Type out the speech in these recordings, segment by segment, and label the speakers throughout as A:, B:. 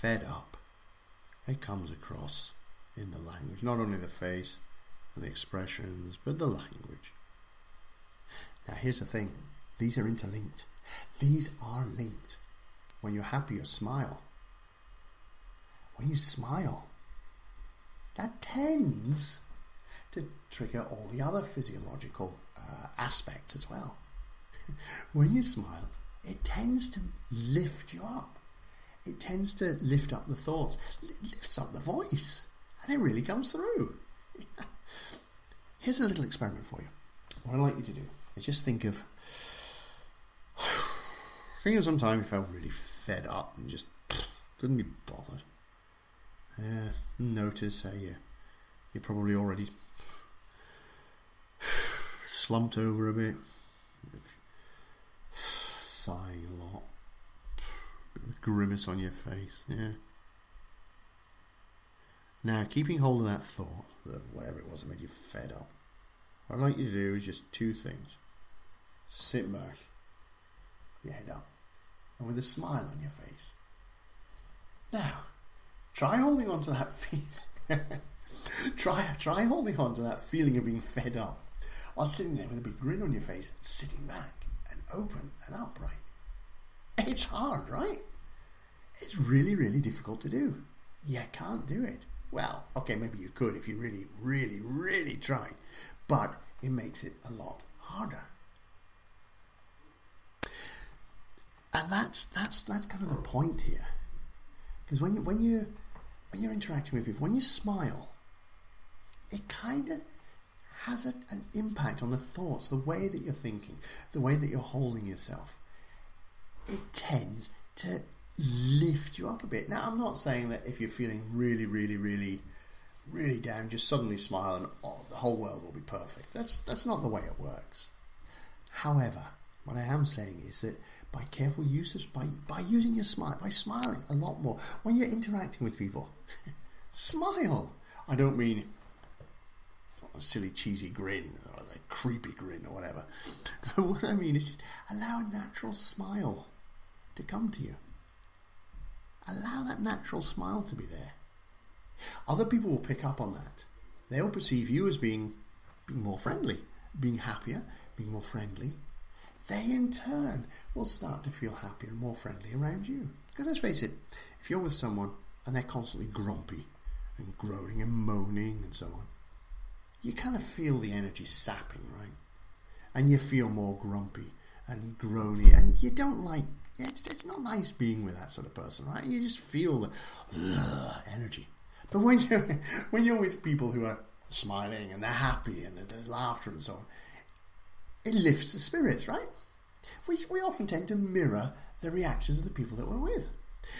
A: fed up, it comes across in the language, not only the face and the expressions, but the language. Now here's the thing, these are interlinked. These are linked. When you're happy, you smile. When you smile, that tends to trigger all the other physiological aspects as well. When you smile, it tends to lift you up. It tends to lift up the thoughts. It lifts up the voice. And it really comes through. Here's a little experiment for you. What I'd like you to do is just think of some time you felt really fed up and just couldn't be bothered. Notice how you're probably already slumped over a bit, sighing a lot, bit of a grimace on your face. Now, keeping hold of that thought, whatever it was that made you fed up, what I'd like you to do is just two things. Sit back, your head up, and with a smile on your face. Now, try holding on to that feeling. try holding on to that feeling of being fed up while sitting there with a big grin on your face, sitting back and open and upright. It's hard, right? It's really, really difficult to do. You can't do it. Well, okay, maybe you could if you really, really, really tried, but it makes it a lot harder. And that's kind of the point here, because when you're interacting with people, when you smile, it kind of has an impact on the thoughts, the way that you're thinking, the way that you're holding yourself. It tends to lift you up a bit. Now, I'm not saying that if you're feeling really, really, really, really down, just suddenly smile and the whole world will be perfect. That's not the way it works. However, what I am saying is that by careful usage, by using your smile, by smiling a lot more when you're interacting with people, smile. I don't mean a silly cheesy grin or a creepy grin or whatever. But what I mean is just allow a natural smile to come to you. Allow that natural smile to be there. Other people will pick up on that. They'll perceive you as being more friendly, being happier, being more friendly. They in turn will start to feel happier and more friendly around you. Because let's face it, if you're with someone and they're constantly grumpy and groaning and moaning and so on, you kind of feel the energy sapping, right? And you feel more grumpy and groany, and you don't like, it's not nice being with that sort of person, right? You just feel the energy. But when you're with people who are smiling and they're happy and there's laughter and so on, it lifts the spirits, right? We often tend to mirror the reactions of the people that we're with.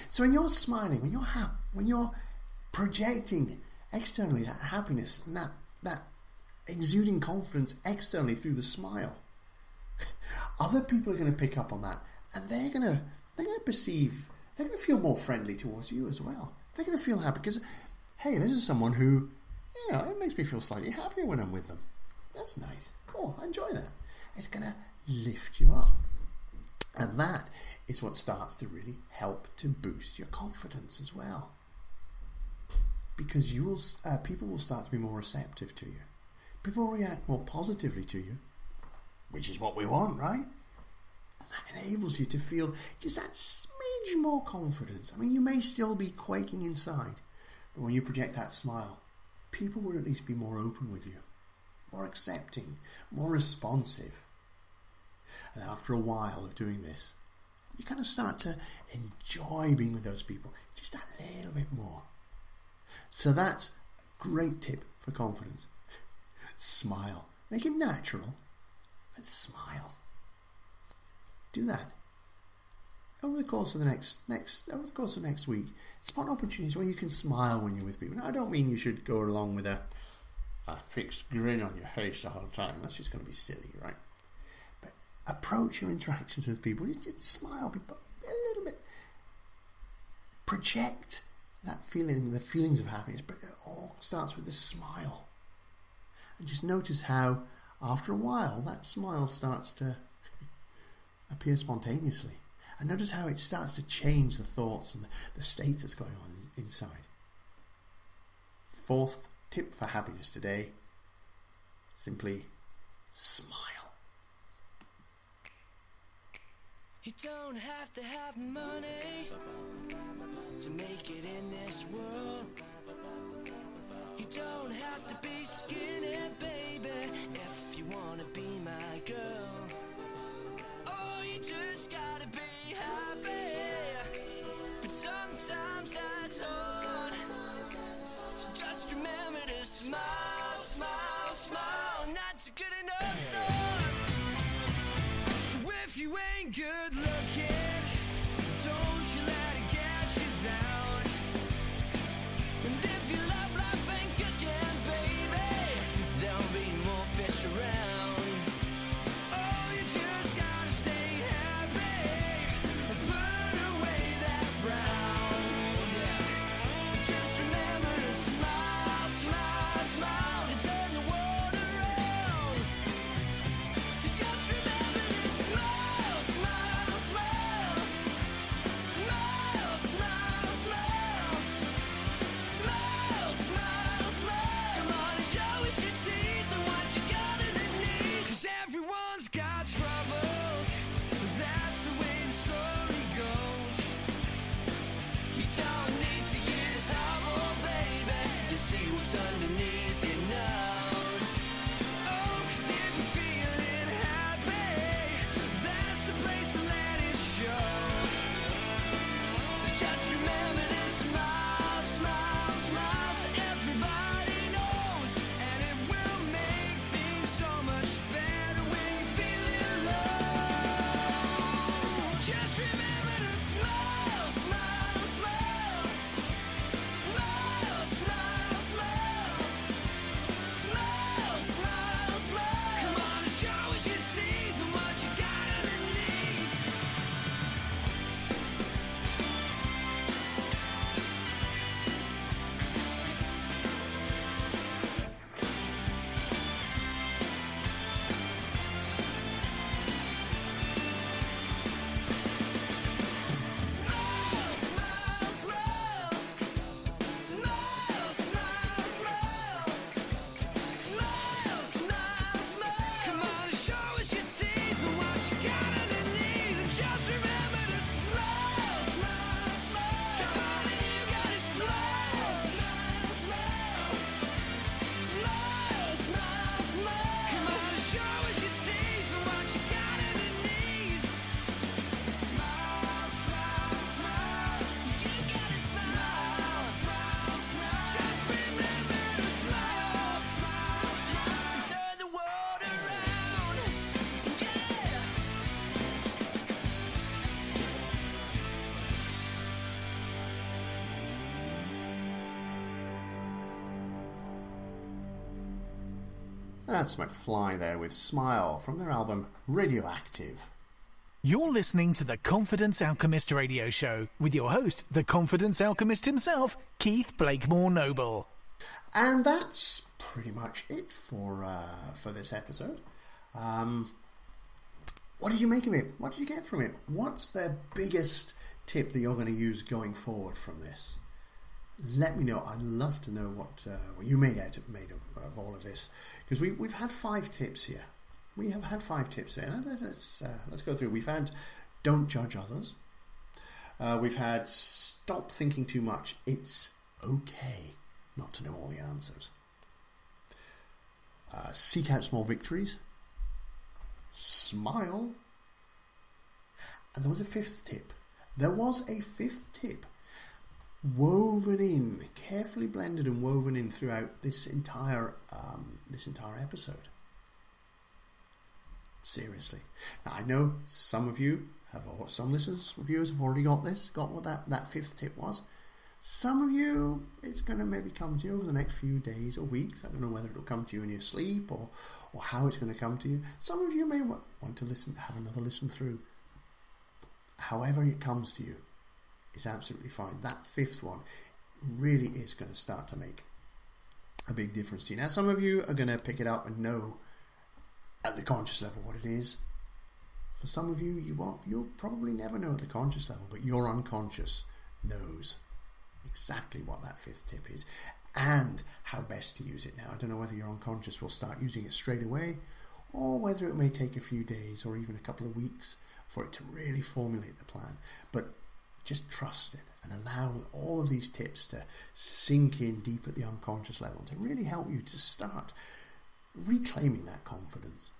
A: So when you're smiling, when you're happy, when you're projecting externally that happiness and that exuding confidence externally through the smile, other people are going to pick up on that, and they're going to perceive, they're going to feel more friendly towards you as well. They're going to feel happy because, hey, this is someone who, it makes me feel slightly happier when I'm with them. That's nice. Cool. I enjoy that. It's going to lift you up. And that is what starts to really help to boost your confidence as well. Because people will start to be more receptive to you. People will react more positively to you, which is what we want, right? And that enables you to feel just that smidge more confidence. I mean, you may still be quaking inside, but when you project that smile, people will at least be more open with you, more accepting, more responsive. And after a while of doing this, you kind of start to enjoy being with those people just a little bit more. So that's a great tip for confidence. Smile. Make it natural, but smile. Do that. Over the course of the next week, spot opportunities where you can smile when you're with people. Now, I don't mean you should go along with a fixed grin on your face the whole time. That's just going to be silly, right? But approach your interactions with people. You just smile a little bit. Project that feeling, the feelings of happiness, but it all starts with a smile. And just notice how, after a while, that smile starts to appear spontaneously. And notice how it starts to change the thoughts and the state that's going on inside. Fourth tip for happiness today, simply smile.
B: You don't have to have money to make it in this world. You don't have to be skinny, baby, if you wanna be my girl. Oh, you just gotta be happy, but sometimes that's hard. So just remember to smile, smile, smile, and that's a good enough start. So if you ain't good looking, don't you let it get you down. And if you love life ain't good yet, baby, there'll be more fish around. Oh, you just gotta stay happy and put away that frown. Yeah. Just remember to smile, smile, smile, to turn the world around. So just remember to smile, smile, smile. Smile, smile, smile. Smile, smile, smile. Come on and show us your teeth and what you got underneath. 'Cause everyone's got troubles, that's the way the story goes. You don't need to use trouble, baby, to see what's underneath your nose. Oh, 'cause if you're feeling happy, that's the place to let it show. Just remember to smile, smile, smile, so everybody knows. And it will make things so much better when you're feeling low. Just remember to smile, smile, smile. Smile, smile, smile. Smile, smile, smile. Come on and show us your teeth and what you got underneath. Smile, smile, smile. Smile, smile, smile. Smile, smile, smile. Come on and show us your teeth and what you got underneath. And just remember to smile, smile, smile. Come on and you gotta smile, smile, smile. Smile, smile, smile. Come on and show us your teeth and what you got underneath. Smile, smile, smile. You gotta smile, smile, smile. Just remember to smile, smile, smile. And turn the world around. Yeah.
A: That's McFly there with Smile from their album Radioactive.
C: You're listening to the Confidence Alchemist Radio Show with your host, the Confidence Alchemist himself, Keith Blakemore-Noble.
A: And that's pretty much it for this episode. What did you make of it? What did you get from it? What's the biggest tip that you're going to use going forward from this? Let me know. I'd love to know what you made of all of this, because we've had 5 tips here. We have had 5 tips here. Let's go through. We've had don't judge others. We've had stop thinking too much. It's okay not to know all the answers. Seek out small victories. Smile. And there was a 5th tip. There was a 5th tip woven in, carefully blended and woven in throughout this entire episode. Seriously. Now I know some of you some viewers have already got what that 5th tip was. Some of you, it's going to maybe come to you over the next few days or weeks. I don't know whether it'll come to you in your sleep or how it's going to come to you. Some of you may want to have another listen through. However it comes to you, it's absolutely fine. That 5th one really is going to start to make a big difference to you. Now, some of you are going to pick it up and know at the conscious level what it is. For some of you, you'll probably never know at the conscious level, but your unconscious knows exactly what that fifth tip is and how best to use it. Now, I don't know whether your unconscious will start using it straight away or whether it may take a few days or even a couple of weeks for it to really formulate the plan. But just trust it and allow all of these tips to sink in deep at the unconscious level to really help you to start reclaiming that confidence.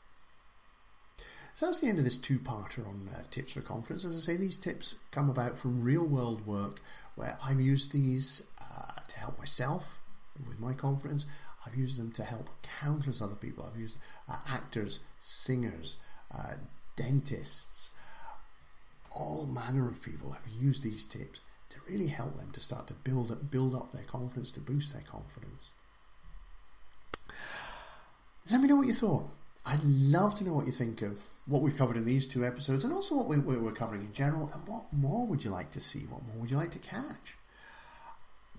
A: So that's the end of this two-parter on tips for confidence. As I say, these tips come about from real-world work where I've used these to help myself with my confidence. I've used them to help countless other people. I've used actors, singers, dentists, all manner of people have used these tips to really help them to start to build up their confidence, to boost their confidence. Let me know what you thought. I'd love to know what you think of what we've covered in these two episodes and also what we're covering in general, and what more would you like to see? What more would you like to catch?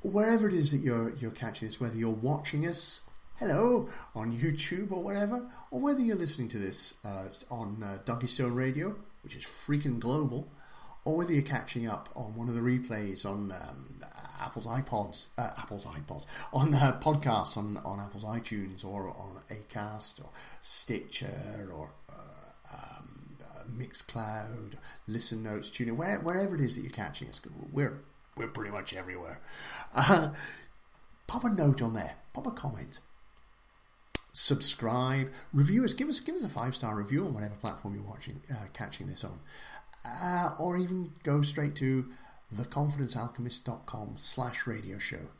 A: Wherever it is that you're catching this, whether you're watching us, hello, on YouTube or whatever, or whether you're listening to this on Doggy Stone Radio, which is freaking global, or whether you're catching up on one of the replays on Apple's iPods, on podcasts on Apple's iTunes or on Acast or Stitcher or Mixcloud, Listen Notes, TuneIn, wherever it is that you're catching us. We're pretty much everywhere. Pop a note on there. Pop a comment. Subscribe. Review us. Give us a 5-star review on whatever platform you're catching this on. Or even go straight to theconfidencealchemist.com/radio show.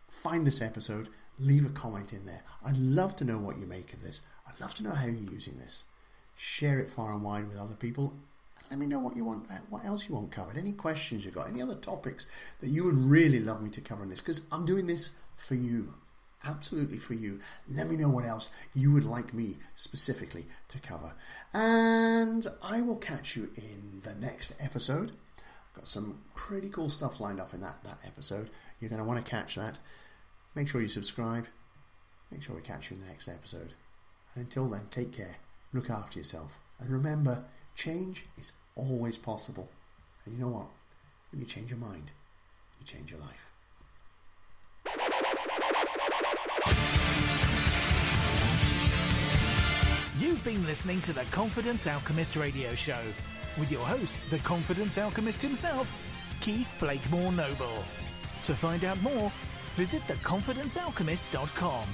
A: Find this episode, leave a comment in there. I'd love to know what you make of this. I'd love to know how you're using this. Share it far and wide with other people. And let me know what you want, what else you want covered. Any questions you got, any other topics that you would really love me to cover in this, because I'm doing this for you. Absolutely for you. Let me know what else you would like me specifically to cover. And I will catch you in the next episode. I've got some pretty cool stuff lined up in that episode. You're going to want to catch that. Make sure you subscribe. Make sure we catch you in the next episode. And until then, take care. Look after yourself. And remember, change is always possible. And you know what? When you change your mind, you change your life.
C: You've been listening to the Confidence Alchemist Radio Show with your host, the Confidence Alchemist himself, Keith Blakemore-Noble. To find out more, visit theconfidencealchemist.com.